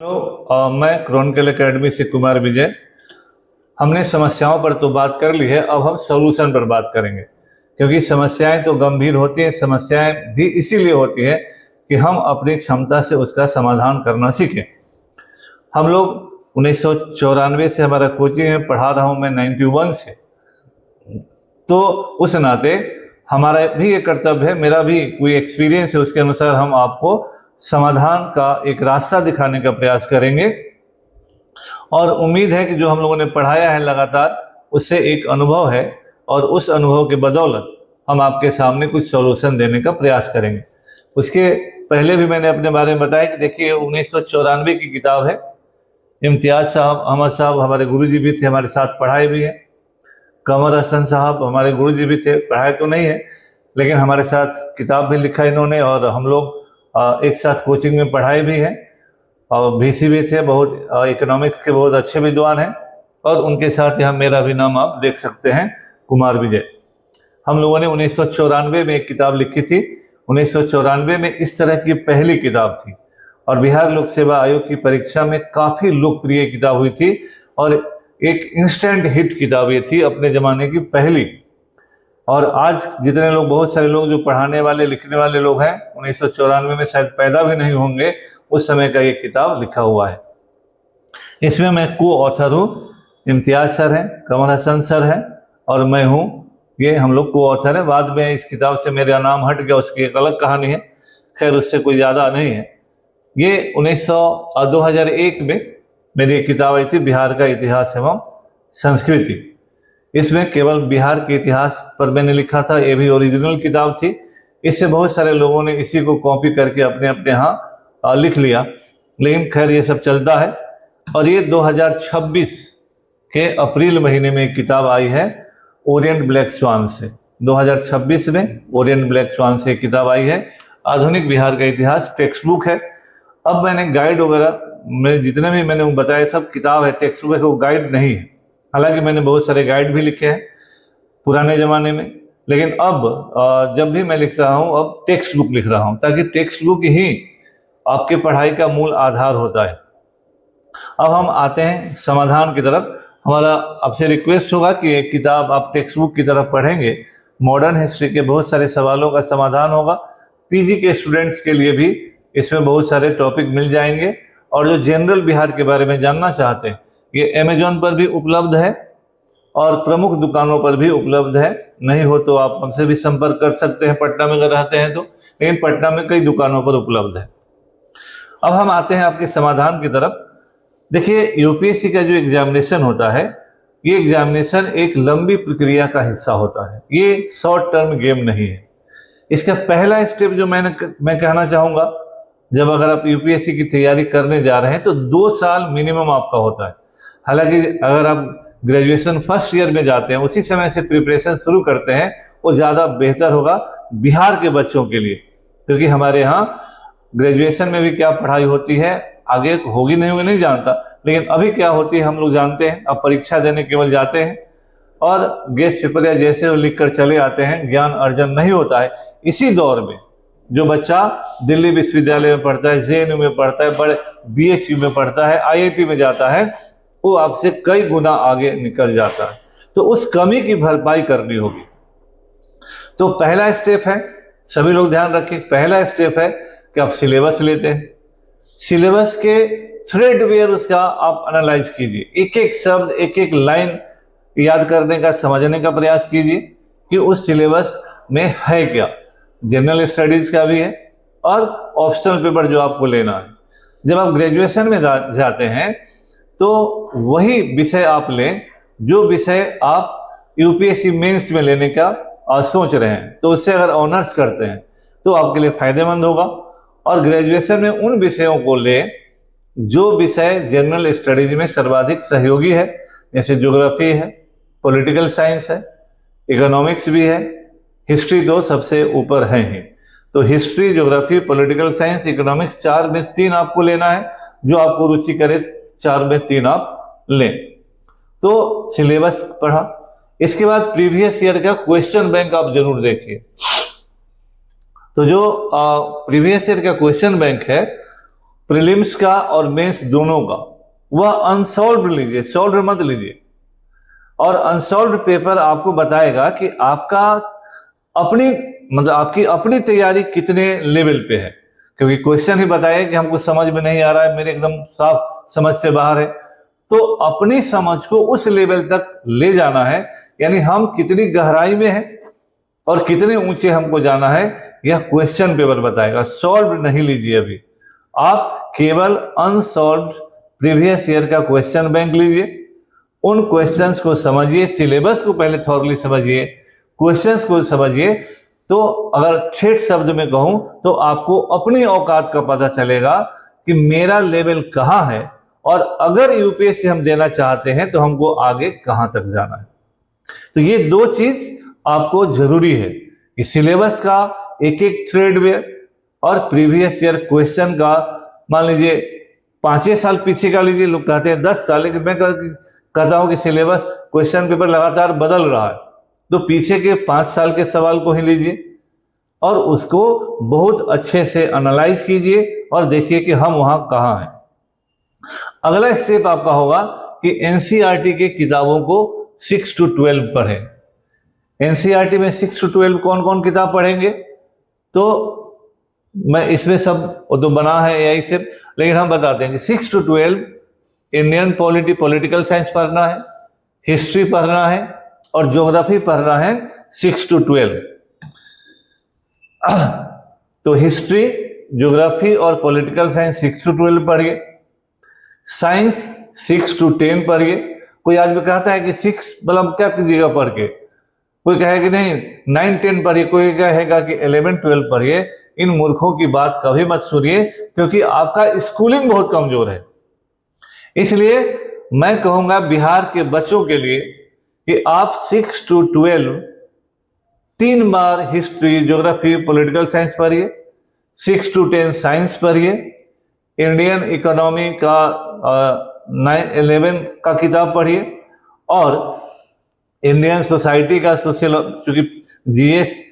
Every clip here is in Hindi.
मैं क्रॉनिकल एकेडमी से कुमार विजय। हमने समस्याओं पर तो बात कर ली है, अब हम सॉल्यूशन पर बात करेंगे, क्योंकि समस्याएं तो गंभीर होती हैं। समस्याएं भी इसीलिए होती है कि हम अपनी क्षमता से उसका समाधान करना सीखें। हम लोग 1994 से हमारा कोचिंग है, पढ़ा रहा हूँ मैं 91 से, तो उस नाते हमारा भी ये कर्तव्य है, मेरा भी कोई एक्सपीरियंस है, उसके अनुसार हम आपको समाधान का एक रास्ता दिखाने का प्रयास करेंगे। और उम्मीद है कि जो हम लोगों ने पढ़ाया है लगातार, उससे एक अनुभव है और उस अनुभव के बदौलत हम आपके सामने कुछ सॉल्यूशन देने का प्रयास करेंगे। उसके पहले भी मैंने अपने बारे में बताया कि देखिए 1994 की किताब है। इम्तियाज साहब, अहमद साहब हमारे गुरुजी भी थे, हमारे साथ पढ़ाए भी हैं। कमर हसन साहब हमारे गुरुजी भी थे, पढ़ाए तो नहीं है लेकिन हमारे साथ किताब भी लिखा इन्होंने, और हम लोग एक साथ कोचिंग में पढ़ाए भी हैं। और VC भी थे, बहुत इकोनॉमिक्स के बहुत अच्छे विद्वान हैं। और उनके साथ यहाँ मेरा भी नाम आप देख सकते हैं, कुमार विजय। हम लोगों ने 1994 में एक किताब लिखी थी। 1994 में इस तरह की पहली किताब थी और बिहार लोक सेवा आयोग की परीक्षा में काफ़ी लोकप्रिय किताब हुई थी और एक इंस्टेंट हिट किताब ये थी, अपने ज़माने की पहली। और आज जितने लोग, बहुत सारे लोग जो पढ़ाने वाले लिखने वाले लोग हैं, 1994 में शायद पैदा भी नहीं होंगे, उस समय का ये किताब लिखा हुआ है। इसमें मैं को ऑथर हूँ, इम्तियाज सर हैं, कमर हसन सर हैं और मैं हूँ। ये हम लोग को ऑथर हैं। बाद में इस किताब से मेरा नाम हट गया, उसकी एक अलग कहानी है, खैर उससे कोई ज़्यादा नहीं है। ये 2001 में मेरी एक किताब आई थी, बिहार का इतिहास एवं संस्कृति। इसमें केवल बिहार के इतिहास पर मैंने लिखा था, ये भी ओरिजिनल किताब थी। इससे बहुत सारे लोगों ने इसी को कॉपी करके अपने अपने यहाँ लिख लिया, लेकिन खैर ये सब चलता है। और ये 2026 के अप्रैल महीने में एक किताब आई है ओरिएंट ब्लैक स्वान से। 2026 में ओरिएंट ब्लैक स्वान से एक किताब आई है, आधुनिक बिहार का इतिहास, टेक्स्ट बुक है। अब मैंने गाइड वगैरह में जितने भी मैंने बताया सब किताब है, टेक्स्ट बुक है, वो गाइड नहीं है। हालांकि मैंने बहुत सारे गाइड भी लिखे हैं पुराने ज़माने में, लेकिन अब जब भी मैं लिख रहा हूँ, अब टेक्स्ट बुक लिख रहा हूँ, ताकि टेक्स्ट बुक ही आपके पढ़ाई का मूल आधार होता है। अब हम आते हैं समाधान की तरफ। हमारा आपसे रिक्वेस्ट होगा कि एक किताब आप टेक्स्ट बुक की तरफ पढ़ेंगे, मॉडर्न हिस्ट्री के बहुत सारे सवालों का समाधान होगा। PG के स्टूडेंट्स के लिए भी इसमें बहुत सारे टॉपिक मिल जाएंगे। और जो जनरल बिहार के बारे में जानना चाहते हैं, ये अमेजोन पर भी उपलब्ध है और प्रमुख दुकानों पर भी उपलब्ध है। नहीं हो तो आप हमसे भी संपर्क कर सकते हैं, पटना में अगर रहते हैं तो, लेकिन पटना में कई दुकानों पर उपलब्ध है। अब हम आते हैं आपके समाधान की तरफ। देखिए UPSC का जो एग्जामिनेशन होता है, ये एग्जामिनेशन एक लंबी प्रक्रिया का हिस्सा होता है, ये शॉर्ट टर्म गेम नहीं है। इसका पहला स्टेप जो मैं कहना चाहूँगा, जब अगर आप UPSC की तैयारी करने जा रहे हैं तो 2 साल मिनिमम आपका होता है। हालांकि अगर आप ग्रेजुएशन फर्स्ट ईयर में जाते हैं, उसी समय से प्रिपरेशन शुरू करते हैं, वो ज़्यादा बेहतर होगा बिहार के बच्चों के लिए, क्योंकि हमारे यहाँ ग्रेजुएशन में भी क्या पढ़ाई होती है, आगे होगी नहीं होगी नहीं जानता, लेकिन अभी क्या होती है हम लोग जानते हैं। अब परीक्षा देने केवल जाते हैं और गेस्ट पेपर या जैसे वो लिख कर चले आते हैं, ज्ञान अर्जन नहीं होता है। इसी दौर में जो बच्चा दिल्ली विश्वविद्यालय में पढ़ता है, JNU में पढ़ता है, बड़े BHU में पढ़ता है, IIT में जाता है, वो आपसे कई गुना आगे निकल जाता है। तो उस कमी की भरपाई करनी होगी। तो पहला स्टेप है, सभी लोग ध्यान रखें, पहला स्टेप है कि आप सिलेबस लेते हैं। सिलेबस के थ्रेडवेयर उसका आप एनालाइज कीजिए, एक एक शब्द, एक एक लाइन याद करने का, समझने का प्रयास कीजिए कि उस सिलेबस में है क्या। जनरल स्टडीज का भी है और ऑप्शनल पेपर जो आपको लेना है। जब आप ग्रेजुएशन में जाते हैं तो वही विषय आप लें जो विषय आप UPSC मेंस में लेने का सोच रहे हैं। तो उससे अगर ऑनर्स करते हैं तो आपके लिए फायदेमंद होगा। और ग्रेजुएशन में उन विषयों को लें जो विषय जनरल स्टडीज में सर्वाधिक सहयोगी है, जैसे ज्योग्राफी है, पॉलिटिकल साइंस है, इकोनॉमिक्स भी है, हिस्ट्री तो सबसे ऊपर है ही। तो history, geography, political science, economics, 4 में 3 आपको लेना है। जो आपको रुचि करे 4 में 3 आप लें। तो सिलेबस पढ़ा, इसके बाद प्रीवियस ईयर का क्वेश्चन बैंक आप जरूर देखिए। तो जो प्रीवियस ईयर का क्वेश्चन बैंक है प्रीलिम्स का और मेंस दोनों का, वह अनसॉल्व्ड लीजिए, सॉल्व्ड मत लीजिए। और अनसॉल्व्ड पेपर आपको बताएगा कि आपका अपनी मतलब आपकी अपनी तैयारी कितने लेवल पे है, क्योंकि क्वेश्चन ही बताएगा कि हमको समझ में नहीं आ रहा है, मेरे एकदम साफ समझ से बाहर है। तो अपनी समझ को उस लेवल तक ले जाना है, यानी हम कितनी गहराई में हैं और कितने ऊंचे हमको जाना है, यह क्वेश्चन पेपर बताएगा। सॉल्व नहीं लीजिए अभी, आप केवल अनसॉल्व्ड प्रीवियस ईयर का क्वेश्चन बैंक लीजिए, उन क्वेश्चंस को समझिए, सिलेबस को पहले थॉरली समझिए, क्वेश्चंस को समझिए। तो अगर ठेठ शब्द में कहूं तो आपको अपनी औकात का पता चलेगा कि मेरा लेवल कहां है, और अगर यूपीएससी हम देना चाहते हैं तो हमको आगे कहां तक जाना है। तो ये दो चीज आपको जरूरी है कि सिलेबस का एक एक थ्रेडवेयर और प्रीवियस ईयर क्वेश्चन का, मान लीजिए 5 साल पीछे का लीजिए, लोग कहते हैं 10 साल, लेकिन मैं कहता हूं कि सिलेबस क्वेश्चन पेपर लगातार बदल रहा है, तो पीछे के 5 साल के सवाल को ही लीजिए और उसको बहुत अच्छे से एनालाइज कीजिए और देखिए कि हम वहां कहां हैं। अगला स्टेप आपका होगा कि एनसीईआरटी की किताबों को 6 to 12 पढ़ें। एनसीईआरटी में 6 to 12 कौन कौन किताब पढ़ेंगे, तो मैं इसमें सब तो बना है यही से, लेकिन हम बताते हैं कि 6 to 12 इंडियन पॉलिटिकल साइंस पढ़ना है, हिस्ट्री पढ़ना है और ज्योग्राफी पढ़ना है 6 to 12। तो हिस्ट्री, ज्योग्राफी और पॉलिटिकल साइंस 6 to 12 पढ़िए। साइंस 6 to 10 पढ़िए। कोई आदमी कहता है कि 6 मतलब क्या कीजिएगा पढ़ के, कोई कहेगा कि नहीं 9 10 पढ़िए, कोई कहेगा कि 11 12 पढ़िए। इन मूर्खों की बात कभी मत सुनिए, क्योंकि आपका स्कूलिंग बहुत कमजोर है। इसलिए मैं कहूंगा बिहार के बच्चों के लिए कि आप 6 to 12 3 bar history, geography, political science पढ़िए, 6 to 10 साइंस पढ़िए, इंडियन इकोनॉमी का 9-11 का किताब पढ़िए, और इंडियन सोसाइटी का चूंकि जीएस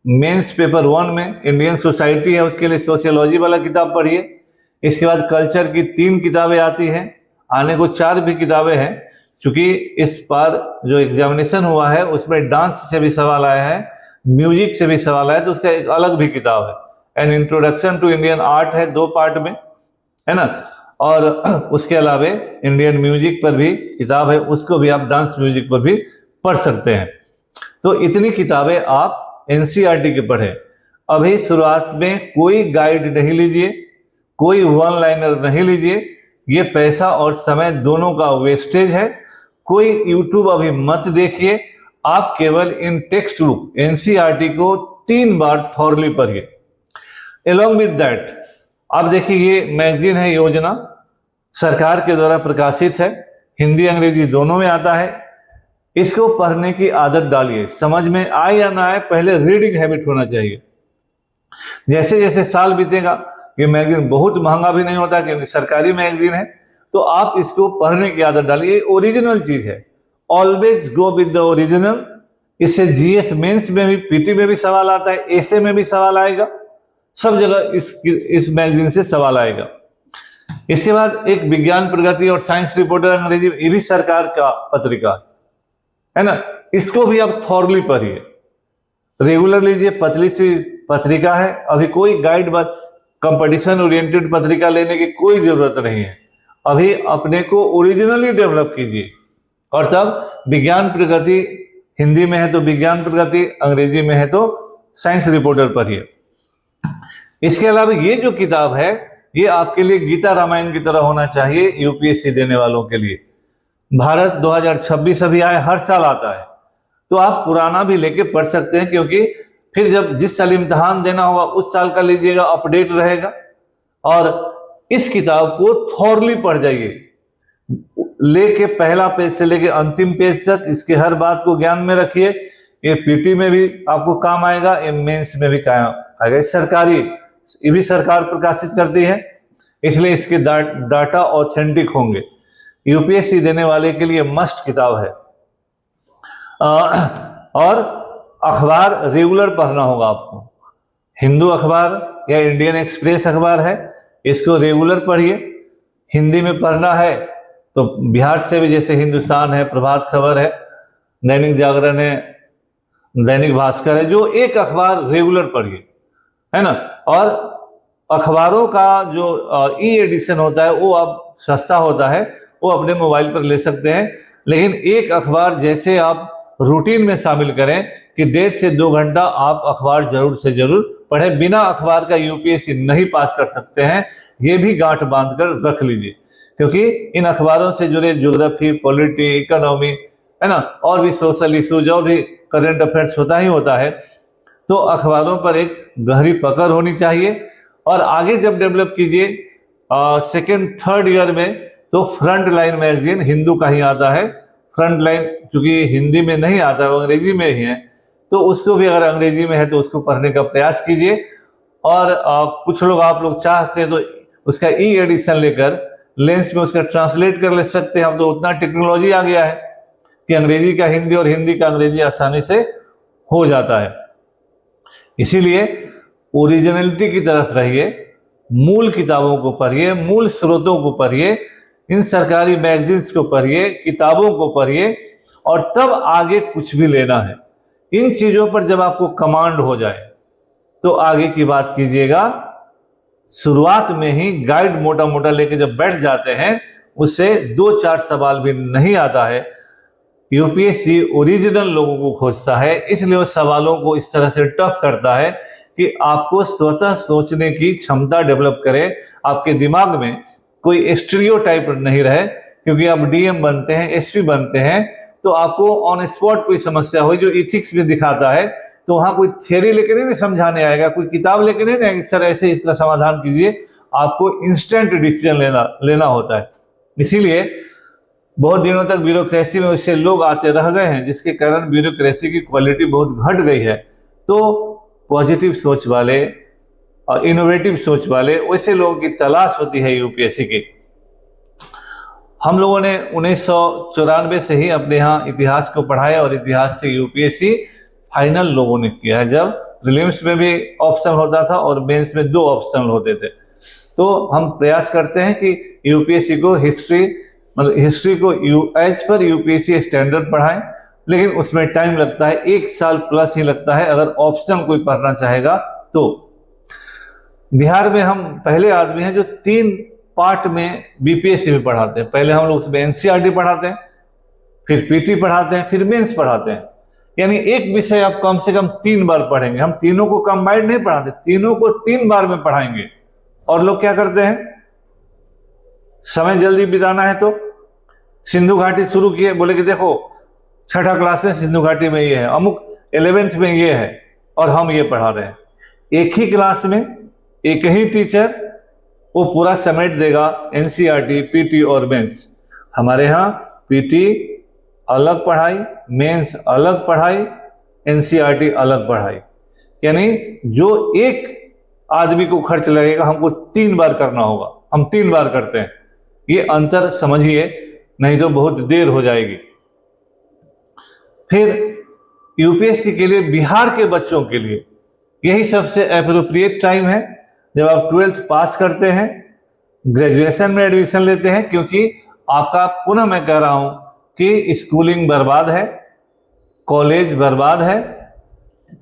मेंस पेपर 1 में इंडियन सोसाइटी है, उसके लिए सोशियोलॉजी वाला किताब पढ़िए। इसके बाद कल्चर की 3 किताबें आती हैं, आने को 4 भी किताबें हैं, क्योंकि इस बार जो एग्जामिनेशन हुआ है उसमें डांस से भी सवाल आया है, म्यूजिक से भी सवाल आया, तो उसका एक अलग भी किताब है। An introduction to Indian art है 2 पार्ट में, है ना, और उसके अलावा इंडियन म्यूजिक पर भी किताब है, उसको भी आप डांस म्यूजिक पर भी पढ़ सकते हैं। तो इतनी किताबें आप एनसीईआरटी की पढ़ें। अभी शुरुआत में कोई गाइड नहीं लीजिए, कोई वन लाइनर नहीं लीजिए, ये पैसा और समय दोनों का वेस्टेज है। कोई यूट्यूब अभी मत देखिए, आप केवल इन टेक्स्ट बुक एनसीईआरटी को 3 बार थॉरली पढ़िए। एलोंग विद दैट आप देखिए ये मैगजीन है योजना, सरकार के द्वारा प्रकाशित है, हिंदी अंग्रेजी दोनों में आता है। इसको पढ़ने की आदत डालिए, समझ में आए या ना आए पहले रीडिंग हैबिट होना चाहिए। जैसे जैसे साल बीतेगा, ये मैगजीन बहुत महंगा भी नहीं होता क्योंकि सरकारी मैगजीन है, तो आप इसको पढ़ने की आदत डालिए। ओरिजिनल चीज है, always go with the original. इससे जीएस मेंस में भी, पीटी में भी सवाल आता है, एसए में भी सवाल आएगा, सब जगह इस मैगजीन से सवाल आएगा। इसके बाद एक विज्ञान प्रगति और साइंस रिपोर्टर अंग्रेजी, ये भी सरकार का पत्रिका है ना, इसको भी आप थॉरली पढ़िए, रेगुलर लीजिए। पतली सी पत्रिका है, अभी कोई गाइड बात कंपटीशन ओरिएंटेड पत्रिका लेने की कोई जरूरत नहीं है। अभी अपने को ओरिजिनली डेवलप कीजिए, और तब विज्ञान प्रगति हिंदी में है तो विज्ञान प्रगति, अंग्रेजी में है तो साइंस रिपोर्टर पढ़िए। इसके अलावा ये जो किताब है ये आपके लिए गीता रामायण की तरह होना चाहिए यूपीएससी देने वालों के लिए। भारत 2026 अभी आए, हर साल आता है, तो आप पुराना भी लेके पढ़ सकते हैं, क्योंकि फिर जब जिस साल इम्तिहान देना होगा उस साल का लीजिएगा, अपडेट रहेगा। और इस किताब को थॉरली पढ़ जाइए, लेके पहला पेज से लेके अंतिम पेज तक इसके हर बात को ज्ञान में रखिए। ये पीटी में भी आपको काम आएगा, ये मेंस में भी काम आएगा। सरकारी, ये भी सरकार प्रकाशित करती है, इसलिए इसके डाटा ऑथेंटिक होंगे। यूपीएससी देने वाले के लिए मस्ट किताब है। और अखबार रेगुलर पढ़ना होगा आपको। हिंदू अखबार या इंडियन एक्सप्रेस अखबार है, इसको रेगुलर पढ़िए। हिंदी में पढ़ना है तो बिहार से भी, जैसे हिंदुस्तान है, प्रभात खबर है, दैनिक जागरण है, दैनिक भास्कर है, जो एक अखबार रेगुलर पढ़िए, है ना। और अखबारों का जो ई एडिशन होता है वो अब सस्ता होता है, वो अपने मोबाइल पर ले सकते हैं। लेकिन एक अखबार जैसे आप रूटीन में शामिल करें कि 1.5 से 2 घंटा आप अखबार जरूर से जरूर पढ़ें। बिना अखबार का यूपीएससी नहीं पास कर सकते हैं, ये भी गांठ बांध कर रख लीजिए, क्योंकि इन अखबारों से जुड़े ज्योग्राफी, पॉलिटी, इकोनॉमी, है ना, और भी सोशल इशूज और भी करंट अफेयर्स होता ही होता है। तो अखबारों पर एक गहरी पकड़ होनी चाहिए। और आगे जब डेवलप कीजिए 2nd 3rd ईयर में, तो फ्रंट लाइन मैगजीन हिंदू का ही आता है। फ्रंट लाइन चूंकि हिंदी में नहीं आता है, वो अंग्रेजी में ही है, तो उसको भी अगर अंग्रेजी में है तो उसको पढ़ने का प्रयास कीजिए। और कुछ लोग, आप लोग चाहते हैं तो उसका ई एडिशन लेकर लेंस में उसका ट्रांसलेट कर ले सकते हैं। अब तो उतना टेक्नोलॉजी आ गया है कि अंग्रेजी का हिंदी और हिंदी का अंग्रेजी आसानी से हो जाता है। इसीलिए ओरिजिनलिटी की तरफ रहिए, मूल किताबों को पढ़िए, मूल स्रोतों को पढ़िए, इन सरकारी मैगजीन्स को पढ़िए, किताबों को पढ़िए, और तब आगे कुछ भी लेना है। इन चीजों पर जब आपको कमांड हो जाए तो आगे की बात कीजिएगा। शुरुआत में ही गाइड मोटा मोटा लेके जब बैठ जाते हैं, उससे 2-4 सवाल भी नहीं आता है। यूपीएससी ओरिजिनल लोगों को खोजता है, इसलिए वो सवालों को इस तरह से टफ करता है कि आपको स्वतः सोचने की क्षमता डेवलप करे, आपके दिमाग में कोई स्टीरियोटाइप नहीं रहे। क्योंकि आप डीएम बनते हैं, एसपी बनते हैं, तो आपको ऑन स्पॉट कोई समस्या हो जो इथिक्स में दिखाता है, तो वहां कोई थ्योरी लेके नहीं समझाने आएगा, कोई किताब लेके नहीं आएगा सर ऐसे इसका समाधान कीजिए। आपको इंस्टेंट डिसीजन लेना होता है। इसीलिए बहुत दिनों तक ब्यूरोक्रेसी में उससे लोग आते रह गए हैं, जिसके कारण ब्यूरोक्रेसी की क्वालिटी बहुत घट गई है। तो पॉजिटिव सोच वाले और इनोवेटिव सोच वाले वैसे लोगों की तलाश होती है यूपीएससी की। हम लोगों ने 1994 से ही अपने यहाँ इतिहास को पढ़ाया, और इतिहास से यूपीएससी फाइनल लोगों ने किया है। जब प्रीलिम्स में भी ऑप्शन होता था और मेंस में 2 ऑप्शन होते थे, तो हम प्रयास करते हैं कि यूपीएससी को हिस्ट्री को एज पर यूपीएससी स्टैंडर्ड पढ़ाएं। लेकिन उसमें टाइम लगता है, 1 साल प्लस ही लगता है अगर ऑप्शनल कोई पढ़ना चाहेगा तो। बिहार में हम पहले आदमी हैं जो 3 पार्ट में बीपीएससी में पढ़ाते हैं। पहले हम लोग उसमें एनसीईआरटी पढ़ाते हैं, फिर पीटी पढ़ाते हैं, फिर मेंस पढ़ाते हैं। यानी एक विषय आप कम से कम 3 बार पढ़ेंगे। हम तीनों को कंबाइंड नहीं पढ़ाते, तीनों को 3 बार में पढ़ाएंगे। और लोग क्या करते हैं, समय जल्दी बिताना है तो सिंधु घाटी शुरू किए, बोले कि देखो 6ठा क्लास में सिंधु घाटी में ये है, अमुक 11th में ये है, और हम ये पढ़ा रहे हैं। एक ही क्लास में एक ही टीचर वो पूरा समेट देगा एनसीईआरटी, पीटी और मेंस। हमारे यहाँ पीटी अलग पढ़ाई, मेंस अलग पढ़ाई, एनसीईआरटी अलग पढ़ाई। यानी जो एक आदमी को खर्च लगेगा हमको 3 बार करना होगा, हम 3 बार करते हैं। ये अंतर समझिए, नहीं तो बहुत देर हो जाएगी। फिर यूपीएससी के लिए, बिहार के बच्चों के लिए यही सबसे एप्रोप्रिएट टाइम है जब आप 12th पास करते हैं, ग्रेजुएशन में एडमिशन लेते हैं। क्योंकि आपका, पुनः मैं कह रहा हूं कि स्कूलिंग बर्बाद है, कॉलेज बर्बाद है,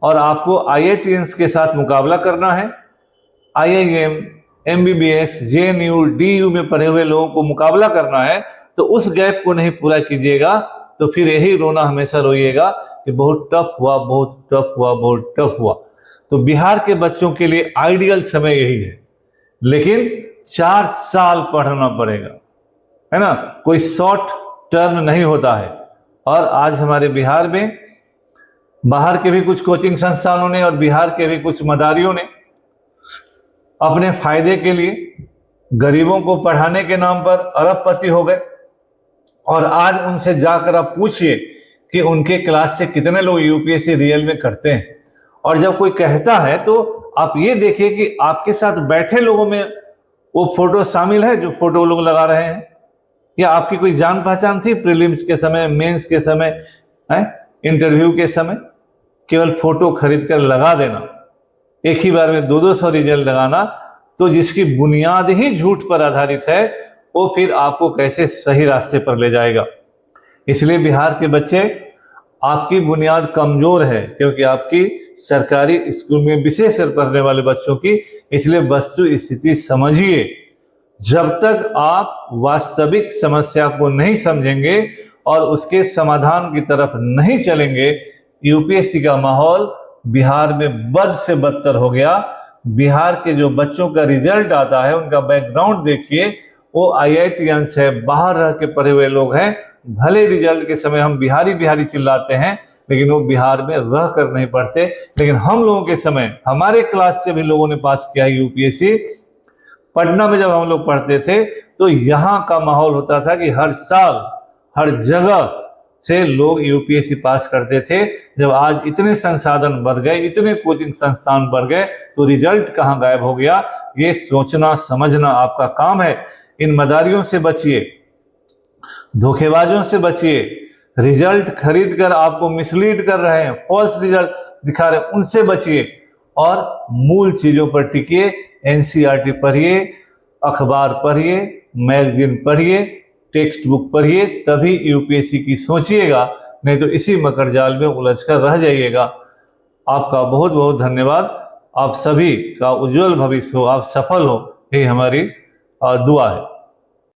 और आपको आईआईटीएंस के साथ मुकाबला करना है। आईआईएम, एमबीबीएस, जेएनयू, डीयू में पढ़े हुए लोगों को मुकाबला करना है। तो उस गैप को नहीं पूरा कीजिएगा तो फिर यही रोना हमेशा रोइएगा कि बहुत टफ हुआ, बहुत टफ हुआ, बहुत टफ हुआ। तो बिहार के बच्चों के लिए आइडियल समय यही है। लेकिन 4 साल पढ़ना पड़ेगा, है ना, कोई शॉर्ट टर्म नहीं होता है। और आज हमारे बिहार में बाहर के भी कुछ कोचिंग संस्थानों ने और बिहार के भी कुछ मदारियों ने अपने फायदे के लिए गरीबों को पढ़ाने के नाम पर अरबपति हो गए। और आज उनसे जाकर आप पूछिए कि उनके क्लास से कितने लोग यूपीएससी रियल में करते हैं। और जब कोई कहता है तो आप ये देखिए कि आपके साथ बैठे लोगों में वो फोटो शामिल है जो फोटो लोग लगा रहे हैं, या आपकी कोई जान पहचान थी प्रीलिम्स के समय, मेंस के समय, इंटरव्यू के समय। केवल फोटो खरीद कर लगा देना, एक ही बार में 200 रिजल्ट लगाना, तो जिसकी बुनियाद ही झूठ पर आधारित है वो फिर आपको कैसे सही रास्ते पर ले जाएगा। इसलिए बिहार के बच्चे, आपकी बुनियाद कमजोर है क्योंकि आपकी सरकारी स्कूल में विशेष पढ़ने वाले बच्चों की, इसलिए वस्तु स्थिति समझिए। जब तक आप वास्तविक समस्या को नहीं समझेंगे और उसके समाधान की तरफ नहीं चलेंगे, यूपीएससी का माहौल बिहार में बद से बदतर हो गया। बिहार के जो बच्चों का रिजल्ट आता है उनका बैकग्राउंड देखिए, वो आईआईटीएन है, बाहर रह के पढ़े हुए लोग हैं। भले रिजल्ट के समय हम बिहारी बिहारी चिल्लाते हैं, लेकिन वो बिहार में रह कर नहीं पढ़ते। लेकिन हम लोगों के समय, हमारे क्लास से भी लोगों ने पास किया यूपीएससी। पटना में जब हम लोग पढ़ते थे तो यहाँ का माहौल होता था कि हर साल हर जगह से लोग यूपीएससी पास करते थे। जब आज इतने संसाधन बढ़ गए, इतने कोचिंग संस्थान बढ़ गए, तो रिजल्ट कहाँ गायब हो गया? ये सोचना समझना आपका काम है। इन मदारियों से बचिए, धोखेबाजों से बचिए, रिजल्ट खरीद कर आपको मिसलीड कर रहे हैं, फॉल्स रिजल्ट दिखा रहे हैं, उनसे बचिए और मूल चीजों पर टिकिए। एनसीईआरटी पढ़िए, अखबार पढ़िए, मैगजीन पढ़िए, टेक्स्ट बुक पढ़िए, तभी यूपीएससी की सोचिएगा, नहीं तो इसी मकर जाल में उलझकर रह जाइएगा। आपका बहुत बहुत धन्यवाद। आप सभी का उज्जवल भविष्य हो, आप सफल हो, यही हमारी दुआ है।